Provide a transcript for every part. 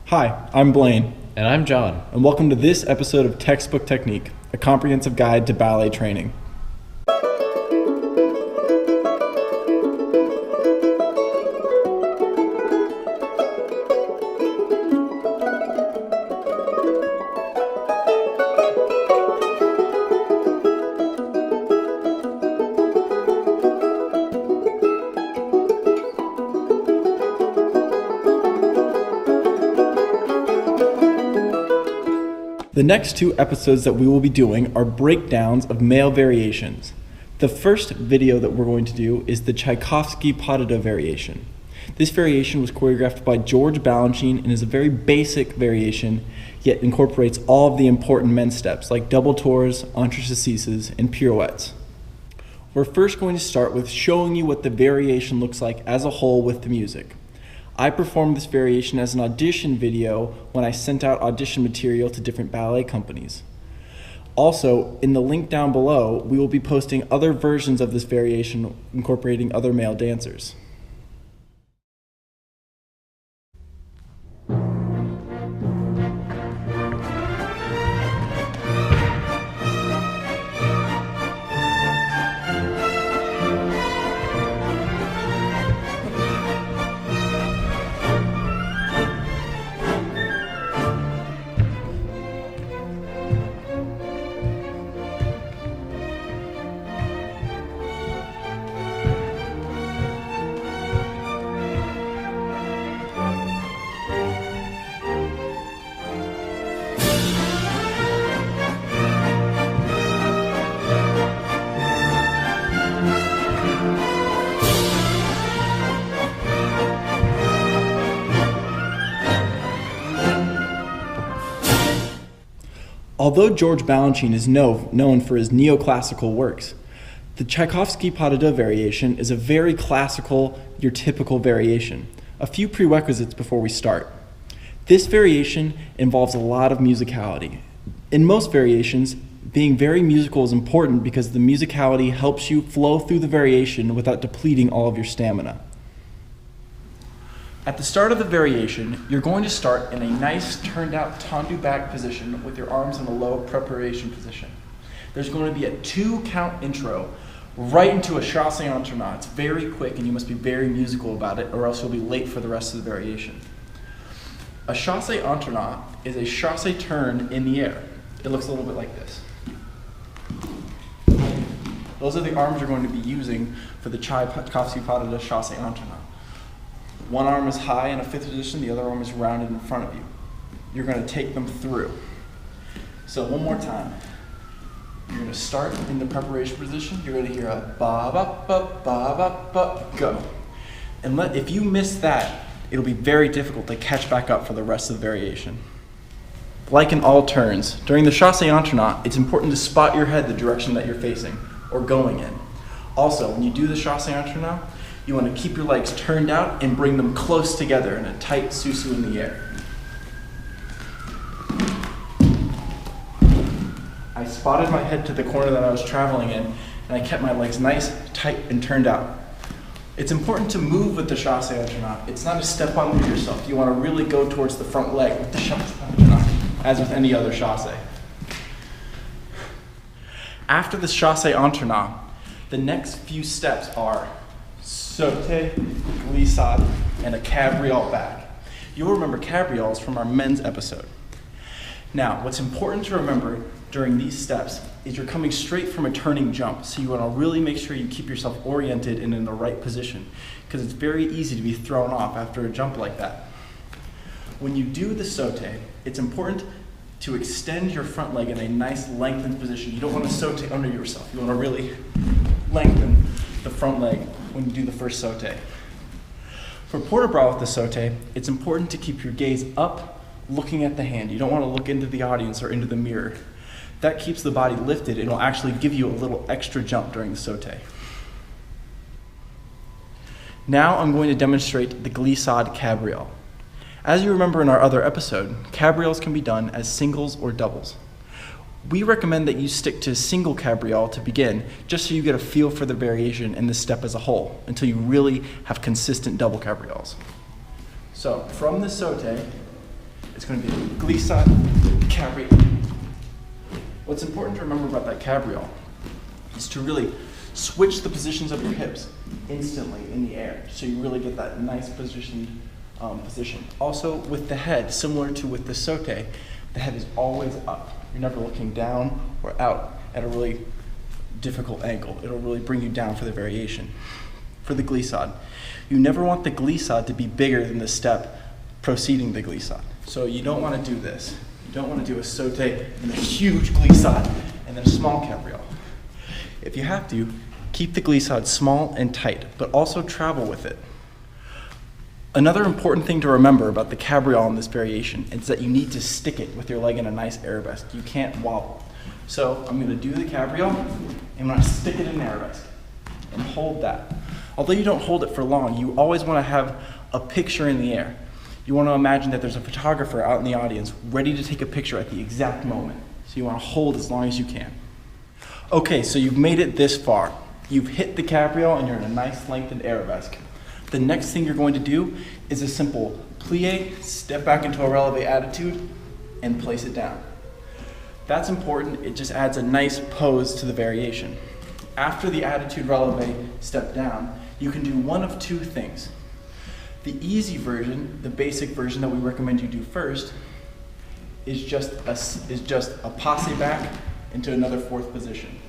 Hi, I'm Blaine, And I'm John. and welcome to this episode of Textbook Technique, a comprehensive guide to ballet training. The next two episodes that we will be doing are breakdowns of male variations. The first video that we're going to do is the Tchaikovsky-pas de deux variation. This variation was choreographed by George Balanchine and is a very basic variation, yet incorporates all of the important men's steps like double tours, entrecôtesses, and pirouettes. We're first going to start with showing you what the variation looks like as a whole with the music. I performed this variation as an audition video when I sent out audition material to different ballet companies. Also, in the link down below, we will be posting other versions of this variation incorporating other male dancers. Although George Balanchine is known for his neoclassical works, the Tchaikovsky-pas de deux variation is a very classical, your typical variation. A few prerequisites before we start. This variation involves a lot of musicality. In most variations, being very musical is important because the musicality helps you flow through the variation without depleting all of your stamina. At the start of the variation, you're going to start in a nice turned out tendu back position with your arms in a low preparation position. There's going to be a 2-count intro right into a chassé entonnoir. It's very quick and you must be very musical about it or else you'll be late for the rest of the variation. A chassé entonnoir is a chassé turn in the air. It looks a little bit like this. Those are the arms you're going to be using for the Tchaikovsky-pas de deux chassé entonnoir. One arm is high in a fifth position, the other arm is rounded in front of you. You're going to take them through. So one more time. You're going to start in the preparation position. You're going to hear a ba ba ba ba ba ba go. And if you miss that, it'll be very difficult to catch back up for the rest of the variation. Like in all turns, during the chassé entonnoir, it's important to spot your head the direction that you're facing or going in. Also, when you do the chassé entonnoir, you want to keep your legs turned out and bring them close together in a tight susu in the air. I spotted my head to the corner that I was traveling in, and I kept my legs nice, tight, and turned out. It's important to move with the chassé entonnoir. It's not a step on yourself. You want to really go towards the front leg with the chassé entonnoir, as with any other chassé. After the chassé entonnoir, the next few steps are sauté, glissade, and a cabriole back. You'll remember cabrioles from our men's episode. Now, what's important to remember during these steps is you're coming straight from a turning jump, so you want to really make sure you keep yourself oriented and in the right position, because it's very easy to be thrown off after a jump like that. When you do the sauté, it's important to extend your front leg in a nice lengthened position. You don't want to sauté under yourself. You want to really lengthen the front leg when you do the first sauté. For port-de-bras with the sauté, it's important to keep your gaze up, looking at the hand. You don't want to look into the audience or into the mirror. That keeps the body lifted and will actually give you a little extra jump during the sauté. Now I'm going to demonstrate the glissade cabriole. As you remember in our other episode, cabrioles can be done as singles or doubles. We recommend that you stick to single cabriole to begin, just so you get a feel for the variation in the step as a whole, until you really have consistent double cabrioles. So from the sauté, It's going to be glissade, cabriole. What's important to remember about that cabriole is to really switch the positions of your hips instantly in the air, so you really get that nice positioned position. Also, with the head, similar to with the sauté, the head is always up. You're never looking down or out at a really difficult angle. It'll really bring you down for the variation. For the glissade, you never want the glissade to be bigger than the step preceding the glissade. So you don't want to do this. You don't want to do a sauté and a huge glissade and then a small cabriole. If you have to, keep the glissade small and tight, but also travel with it. Another important thing to remember about the cabriole in this variation is that you need to stick it with your leg in a nice arabesque. You can't wobble. So I'm going to do the cabriole, and I'm going to stick it in arabesque and hold that. Although you don't hold it for long, you always want to have a picture in the air. You want to imagine that there's a photographer out in the audience ready to take a picture at the exact moment. So you want to hold as long as you can. Okay, so you've made it this far. You've hit the cabriole and you're in a nice lengthened arabesque. The next thing you're going to do is a simple plie, step back into a releve attitude, and place it down. That's important. It just adds a nice pose to the variation. After the attitude releve step down, you can do one of two things. The easy version, the basic version that we recommend you do first, is just a passe back into another fourth position.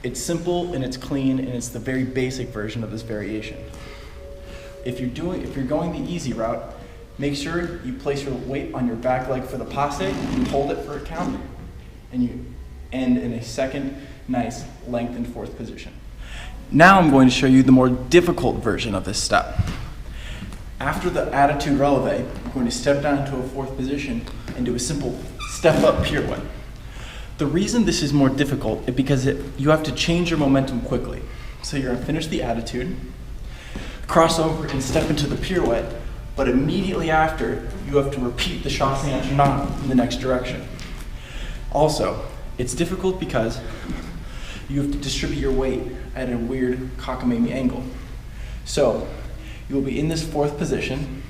It's simple and it's clean and it's the very basic version of this variation. If you're going the easy route, make sure you place your weight on your back leg for the passe, you hold it for a count, and you end in a second nice lengthened fourth position. Now I'm going to show you the more difficult version of this step. After the attitude releve, I'm going to step down into a fourth position and do a simple step up pirouette. The reason this is more difficult is because you have to change your momentum quickly. So you're going to finish the attitude, cross over and step into the pirouette, but immediately after, you have to repeat the chassé entraînant in the next direction. Also, it's difficult because you have to distribute your weight at a weird cockamamie angle. So, you will be in this fourth position,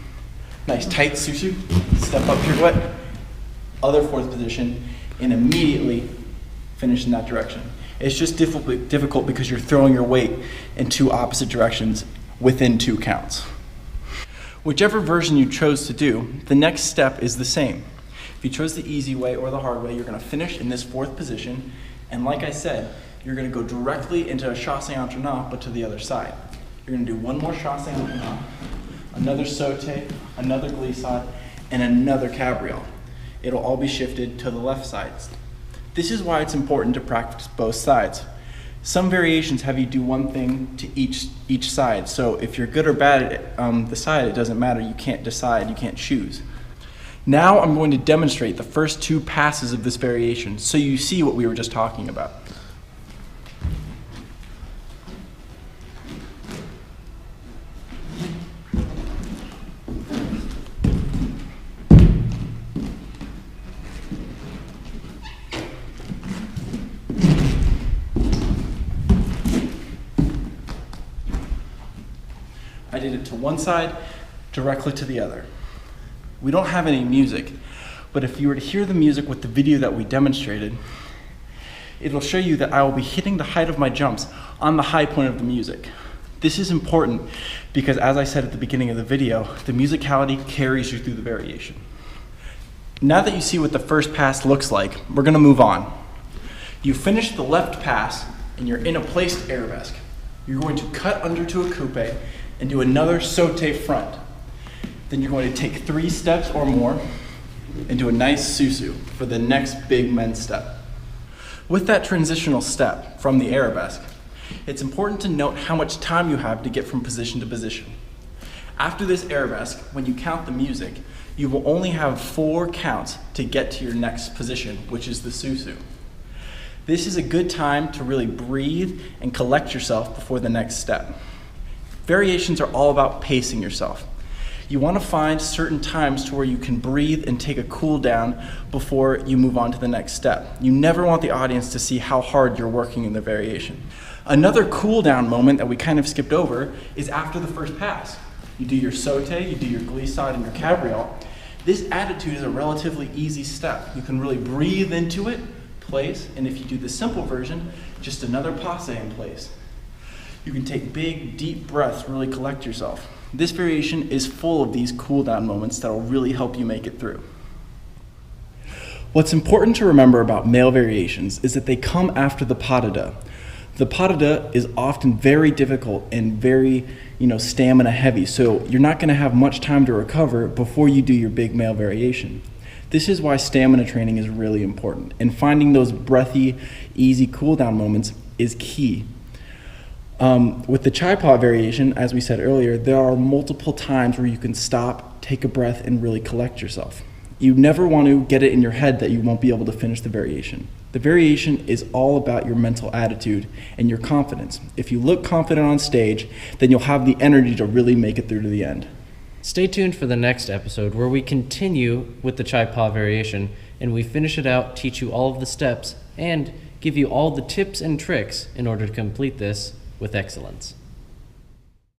nice tight susu, step up pirouette, other fourth position, and immediately finish in that direction. It's just difficult because you're throwing your weight in two opposite directions within 2 counts. Whichever version you chose to do, the next step is the same. If you chose the easy way or the hard way, you're going to finish in this fourth position, and like I said, you're going to go directly into a chassé entraînant, but to the other side. You're going to do one more chassé entraînant, another sauté, another glissade, and another cabriole. It'll all be shifted to the left sides. This is why it's important to practice both sides. Some variations have you do one thing to each side, so if you're good or bad at the side, it doesn't matter. You can't decide, you can't choose. Now I'm going to demonstrate the first 2 passes of this variation so you see what we were just talking about. I did it to one side, directly to the other. We don't have any music, but if you were to hear the music with the video that we demonstrated, it'll show you that I will be hitting the height of my jumps on the high point of the music. This is important because, as I said at the beginning of the video, the musicality carries you through the variation. Now that you see what the first pass looks like, we're going to move on. You finish the left pass and you're in a placed arabesque. You're going to cut under to a coupe and do another sauté front. Then you're going to take 3 steps or more and do a nice susu for the next big men's step. With that transitional step from the arabesque, it's important to note how much time you have to get from position to position. After this arabesque, when you count the music, you will only have 4 counts to get to your next position, which is the susu. This is a good time to really breathe and collect yourself before the next step. Variations are all about pacing yourself. You want to find certain times to where you can breathe and take a cool down before you move on to the next step. You never want the audience to see how hard you're working in the variation. Another cool down moment that we kind of skipped over is after the first pass. You do your sauté, you do your glissade and your cabriole. This attitude is a relatively easy step. You can really breathe into it, place, and if you do the simple version, just another passe in place. You can take big, deep breaths, really collect yourself. This variation is full of these cool down moments that will really help you make it through. What's important to remember about male variations is that they come after the pas de deux. The pas de deux is often very difficult and very, stamina heavy, so you're not going to have much time to recover before you do your big male variation. This is why stamina training is really important, and finding those breathy, easy cool down moments is key. With the chai pot variation, as we said earlier, there are multiple times where you can stop, take a breath, and really collect yourself. You never want to get it in your head that you won't be able to finish the variation. The variation is all about your mental attitude and your confidence. If you look confident on stage, then you'll have the energy to really make it through to the end. Stay tuned for the next episode where we continue with the chai pa variation and we finish it out, teach you all of the steps, and give you all the tips and tricks in order to complete this with excellence.